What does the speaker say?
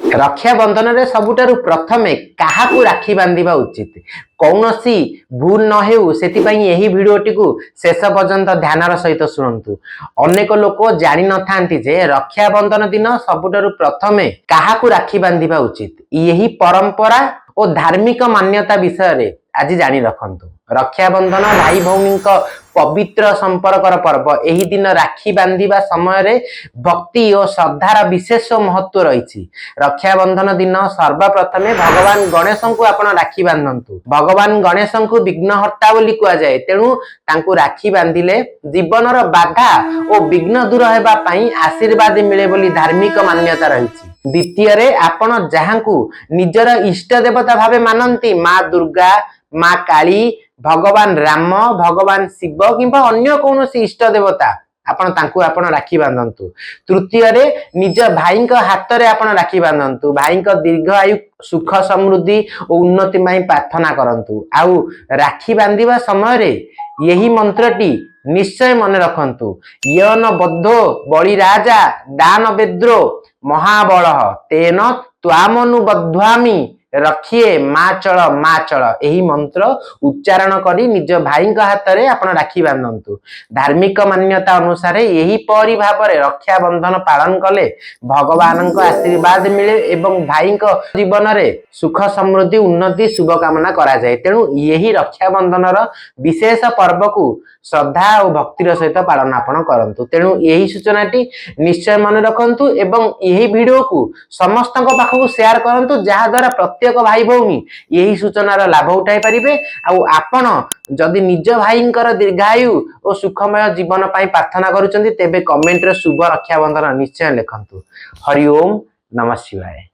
रक्षा बंधन रे सबुठारु प्रथमे काहाकू राखी बांधिबा उचित कौनसी भूल न हेउ सेतिपई एही भिडियोटी को शेष पर्यंत ध्यानर सहित शुणु। अनेक लोक जानि नथांती जे रक्षा बंधन दिन सबुठारु प्रथमे काहाकू राखी बांधिबा उचित यही परंपरा और धार्मिक मान्यता विषय रे आज जानि रखंतु। रक्षा बंधन भाई भौणी पवित्र संपर्कर पर्व एही दिन राखी बांधिबा समय रे भक्ति और श्रद्धार विशेष महत्व रही। रक्षा बंधन दिन सर्वप्रथमे भगवान गणेश को आपण राखी बांधतु। भगवान गणेश को विघ्नहर्ता बोली कह जाए, तेणु तांकु राखी बांधिले जीवनर बाधा और विघ्न दूर हेबा पई आशीर्वाद मिले बोली धार्मिक मान्यता रही। द्वितीय रे आपण जहांकु निजर इष्ट देवता भावे मानंती माँ दुर्गा, माँ काली, भगवान राम, भगवान शिव किंबा अन्य कौन इष्ट देवता आपण तांकु आपण राखी बांधतु। तृतीय रे निज भाई हाथ रे आपण राखी बांधतु। भाई दीर्घ आयु सुख समृद्धि और उन्नति में प्रार्थना करंतु। आउ राखी बांधिबा समय रे यही मंत्रटी निश्चय मन रखंतु। यन बद्धो बलि राजा दान बेद्रो महाबल तेन त्वामनुबध्वामि रखिए माँ चल यही मंत्र उच्चारण करी निज भाई हाथ में आपण राखी बांधतु। धार्मिक मान्यता अनुसार यही परी भाव में रक्षा बंधन पालन कले भगवान आशीर्वाद मिले एवं भाई जीवन में सुख समृद्धि उन्नति शुभकामना करा जाए। तेणु यही रक्षा बंधन विशेष पर्व को श्रद्धा और भक्तिर सहित पालन आपण करंतु। तेणु यही सूचनाटी निश्चय मन रखंतु एवं यही वीडियो को समस्त पाखक शेयर करंतु, जहा द्वारा प्रत्येक भाई भौणी यही सूचनार लाभ उठाई पारिबे। आउ आपण जदि निज भाईंकर दीर्घायु और सुखमय जीवन पाई प्रार्थना करूचंती तेबे कमेंट रे शुभ रक्षा बंधन निश्चय लिखंतु। हरि ओम नमः शिवाय।